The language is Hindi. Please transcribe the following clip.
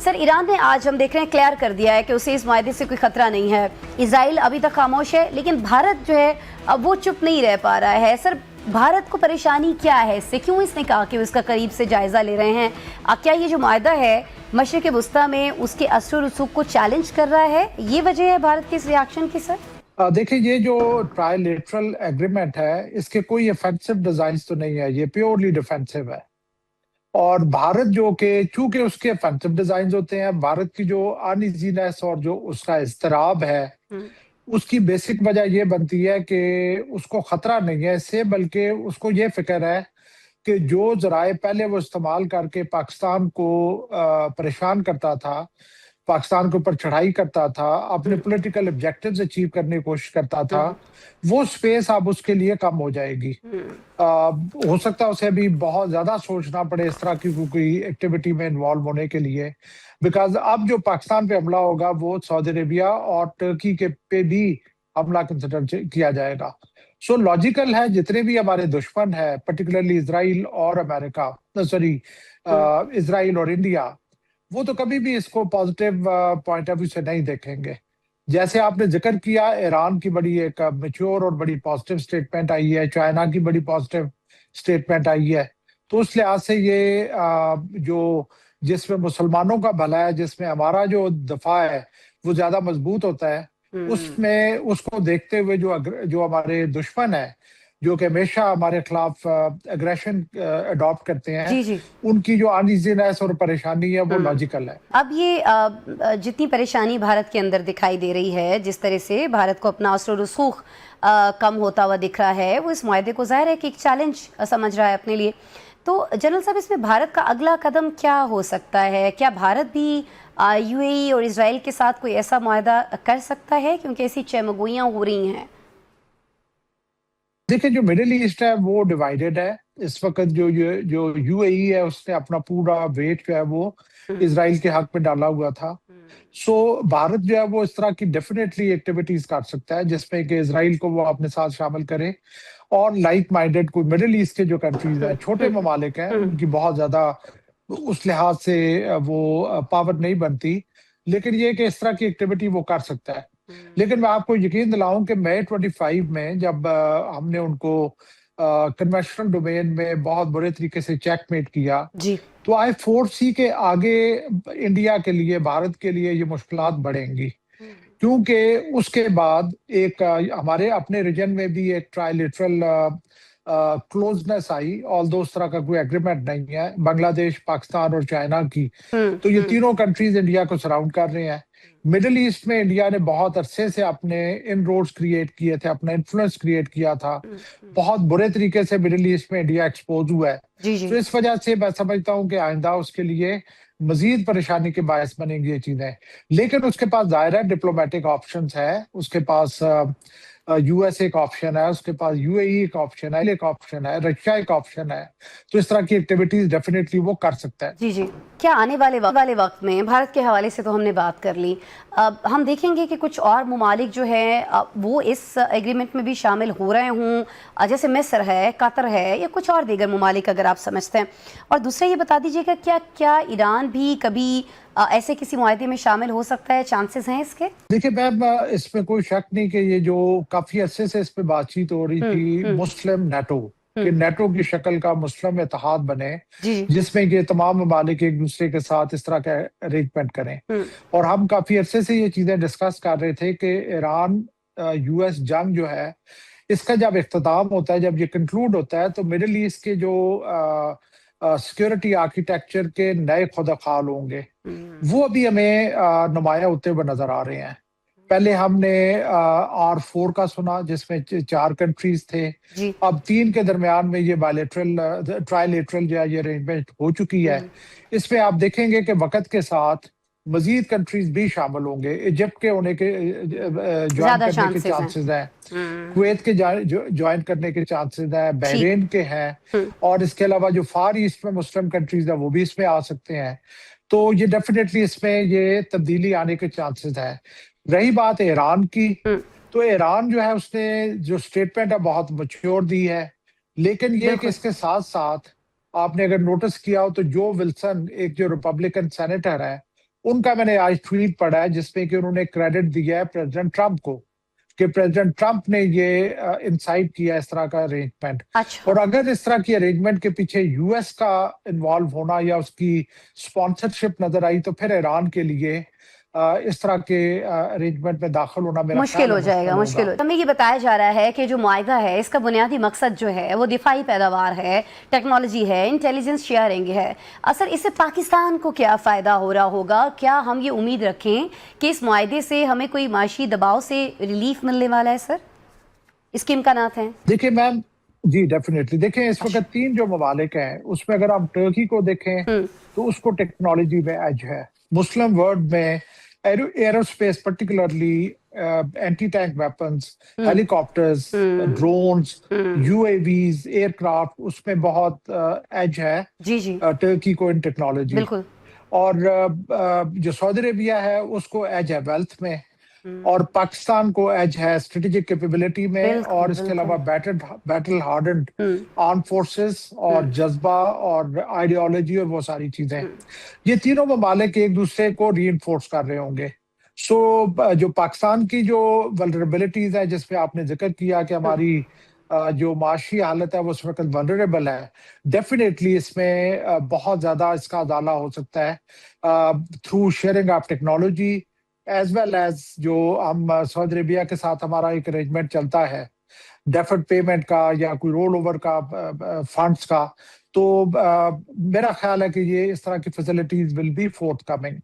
सर, ईरान ने आज हम देख रहे हैं क्लियर कर दिया है कि उसे इस मायदे से कोई खतरा नहीं है। इजराइल अभी तक खामोश है, लेकिन भारत जो है अब वो चुप नहीं रह पा रहा है। सर, भारत को परेशानी क्या है इससे? क्यों इसने कहा कि उसका करीब से जायजा ले रहे हैं? क्या ये जो मायदा है मशरिक़ वुस्ता में उसके असर और रसूख को चैलेंज कर रहा है? ये वजह है भारत के इस रिएक्शन की? सर देखिए, ये जो ट्राइलेटरल एग्रीमेंट है, इसके कोई ऑफेंसिव डिजाइन तो नहीं है, ये प्योरली डिफेंसिव है। और भारत जो कि चूंकि उसके ऑफेंसिव डिजाइन होते हैं, भारत की जो अनइजीनेस और जो उसका इज़्तिराब है, उसकी बेसिक वजह ये बनती है कि उसको खतरा नहीं है इससे, बल्कि उसको ये फिक्र है कि जो जराए पहले वो इस्तेमाल करके पाकिस्तान को परेशान करता था, पाकिस्तान के ऊपर चढ़ाई करता था, अपने पॉलिटिकल ऑब्जेक्टिव्स अचीव करने की कोशिश करता था, वो स्पेस अब उसके लिए कम हो जाएगी। हो सकता है उसे अभी बहुत ज्यादा सोचना पड़े इस तरह की कोई एक्टिविटी में इन्वॉल्व होने के लिए, बिकॉज अब जो पाकिस्तान पे हमला होगा वो सऊदी अरेबिया और तुर्की के पे भी हमला कंसिडर किया जाएगा। सो लॉजिकल है, जितने भी हमारे दुश्मन है, पर्टिकुलरली इसराइल और अमेरिका, सॉरी इसराइल और इंडिया, वो तो कभी भी इसको पॉजिटिव पॉइंट ऑफ व्यू से नहीं देखेंगे। जैसे आपने जिक्र किया, ईरान की बड़ी एक मैच्योर और बड़ी पॉजिटिव स्टेटमेंट आई है, चाइना की बड़ी पॉजिटिव स्टेटमेंट आई है, तो उस लिहाज से ये जो जिसमें मुसलमानों का भला है, जिसमें हमारा जो दफा है वो ज्यादा मजबूत होता है, उसमें उसको देखते हुए जो हमारे दुश्मन है, जो कि हमेशा हमारे खिलाफ एग्रेशन अडॉप्ट करते हैं, जी जी, उनकी जो अनइजीनेस और परेशानी है वो लॉजिकल है। अब ये जितनी परेशानी भारत के अंदर दिखाई दे रही है, जिस तरह से भारत को अपना असर रसूख कम होता हुआ दिख रहा है, वो इस मुआहदे को ज़ाहिर है कि एक चैलेंज समझ रहा है अपने लिए। तो जनरल साहब, इसमें भारत का अगला कदम क्या हो सकता है? क्या भारत भी यूएई और इजराइल के साथ कोई ऐसा मुआहदा कर सकता है, क्योंकि ऐसी चमगोइयाँ हो रही हैं? देखिए, जो मिडिल ईस्ट है वो डिवाइडेड है इस वक्त। जो यूएई है उसने अपना पूरा वेट जो है वो इसराइल के हक में डाला हुआ था। सो भारत जो है वो इस तरह की डेफिनेटली एक्टिविटीज कर सकता है जिसमें कि इसराइल को वो अपने साथ शामिल करे, और लाइक माइंडेड कोई मिडिल ईस्ट के जो कंट्रीज हैं, छोटे ममालिक हैं, उनकी बहुत ज्यादा उस लिहाज से वो पावर नहीं बनती, लेकिन ये कि इस तरह की एक्टिविटी वो कर सकता है। लेकिन मैं आपको यकीन दिलाऊं कि मई 25 में जब हमने उनको कन्वेंशनल डोमेन में बहुत बुरे तरीके से चेकमेट किया जी, तो आई फोर्सी के आगे इंडिया के लिए, भारत के लिए ये मुश्किलात बढ़ेंगी, क्योंकि उसके बाद एक हमारे अपने रीजन में भी एक ट्राइलेटरल क्लोजनेस आई, ऑल्दो उस तरह का कोई एग्रीमेंट नहीं है, बांग्लादेश, पाकिस्तान और चाइना की। तो ये तीनों कंट्रीज इंडिया को सराउंड कर रहे हैं। मिडिल ईस्ट में इंडिया ने बहुत अरसे से अपने इनरोड्स क्रिएट किए थे, अपना इन्फ्लुएंस क्रिएट किया था। बहुत बुरे तरीके से मिडिल ईस्ट में इंडिया एक्सपोज हुआ है। तो इस वजह से मैं समझता हूँ कि आइंदा उसके लिए मजीद परेशानी के बायस बनेंगी ये चीजें। लेकिन उसके पास जाहिर है डिप्लोमेटिक ऑप्शंस है, उसके पास यूएस एक ऑप्शन है, उसके पास यूएई एक ऑप्शन है, एक ऑप्शन है, रशिया एक ऑप्शन है। तो इस तरह की एक्टिविटीज डेफिनेटली वो कर सकता है। जी जी। क्या आने वाले वक्त में, भारत के हवाले से तो हमने बात कर ली, अब हम देखेंगे कि कुछ और ममालिक जो है वो इस एग्रीमेंट में भी शामिल हो रहे हों, जैसे मिस्र है, कतर है, या कुछ और दीगर ममालिक अगर आप समझते हैं? और दूसरा ये बता दीजिएगा, क्या ईरान भी कभी ऐसे किसी मुआहदे में शामिल हो सकता है? चांसेस हैं इसके? देखिए मैम, इसमें कोई शक नहीं कि ये जो काफी अरसे से इस पे बातचीत हो रही थी, मुस्लिम नेटो कि नेटो की शक्ल का मुस्लिम इत्तेहाद बने, जिसमें कि तमाम ममालिक एक दूसरे के साथ इस तरह का अरेंजमेंट करें। और हम काफी अरसे से ये चीजें डिस्कस कर रहे थे कि ईरान यूएस जंग जो है, इसका जब इख्तिताम होता है, जब ये कंक्लूड होता है, तो मिडिल ईस्ट के जो सिक्योरिटी आर्किटेक्चर के नए खुदाखाल होंगे, वो अभी हमें नुमाया होते हुए नजर आ रहे हैं। पहले हमने R4 का सुना, जिसमें 4 कंट्रीज थे। अब 3 के दरमियान में ये बायलेटरल ट्राइलेटरल जो है ये अरेंजमेंट हो चुकी है। इसमें आप देखेंगे कि वक्त के साथ मजीद कंट्रीज भी शामिल होंगे। इजिप्ट के होने के ज्वाइन करने के चांसेस हैं, कुवैत के ज्वाइन करने के चांसेस हैं, बहरीन के हैं, और इसके अलावा जो फार ईस्ट में मुस्लिम कंट्रीज है वो भी इसमें आ सकते हैं। तो ये डेफिनेटली इसमें ये तब्दीली आने के चांसेस है। रही बात ईरान की, तो ईरान जो है उसने जो स्टेटमेंट है बहुत मैच्योर दी है, लेकिन ये कि इसके साथ साथ आपने अगर नोटिस किया हो तो जो विल्सन, एक जो रिपब्लिकन सेनेटर है, उनका मैंने आज ट्वीट पढ़ा है जिसमें कि उन्होंने क्रेडिट दिया है प्रेसिडेंट ट्रंप को कि प्रेसिडेंट ट्रंप ने ये इंसाइट किया इस तरह का अरेंजमेंट। अच्छा। और अगर इस तरह की अरेंजमेंट के पीछे यूएस का इन्वॉल्व होना या उसकी स्पॉन्सरशिप नजर आई तो फिर ईरान के लिए इस तरह के अरेंजमेंट में दाखिल होना मेरा मुश्किल हो जाएगा, मुश्किल हो। हमें ये बताया जा रहा है कि जो मुआहदा है इसका बुनियादी मकसद जो है वो दिफाई पैदावार है, टेक्नोलॉजी है, इंटेलिजेंस शेयरिंग है। असर इससे पाकिस्तान को क्या फ़ायदा हो रहा होगा? क्या हम ये उम्मीद रखें कि इस मुआहदे से हमें कोई माशी दबाव से रिलीफ मिलने वाला है? सर, इसके इम्कानात हैं? देखिए मैम, जी डेफिनेटली। देखें इस वक्त 3 जो ममालिक हैं उसमें अगर हम टर्की को देखें तो उसको टेक्नोलॉजी में एज है। मुस्लिम वर्ल्ड में aerospace particularly anti tank weapons, helicopters, drones, UAVs, aircraft, उसमें बहुत एज है जी जी, टर्की को इन टेक्नोलॉजी। बिल्कुल। और जो सऊदी अरेबिया है उसको एज है वेल्थ में, और पाकिस्तान को एज है स्ट्रेटेजिक कैपेबिलिटी में, बिल्कुल, और इसके अलावा बैटल हार्डन्ड आर्म फोर्सेस और जज्बा और आइडियोलॉजी और वो सारी चीजें। ये तीनों ममालिक एक दूसरे को रीइंफोर्स कर रहे होंगे। सो जो पाकिस्तान की जो वल्नरेबिलिटीज है जिसपे आपने जिक्र किया कि हमारी जो माशी हालत है वो उस वक्त वल्नरेबल है, डेफिनेटली इसमें बहुत ज्यादा इसका उजाला हो सकता है through sharing of technology as well as जो हम सऊदी अरेबिया के साथ हमारा एक अरेंजमेंट चलता है डेफर्ड पेमेंट का या कोई रोल ओवर का फंड्स का। तो मेरा ख्याल है कि ये इस तरह की facilities will be fourth coming.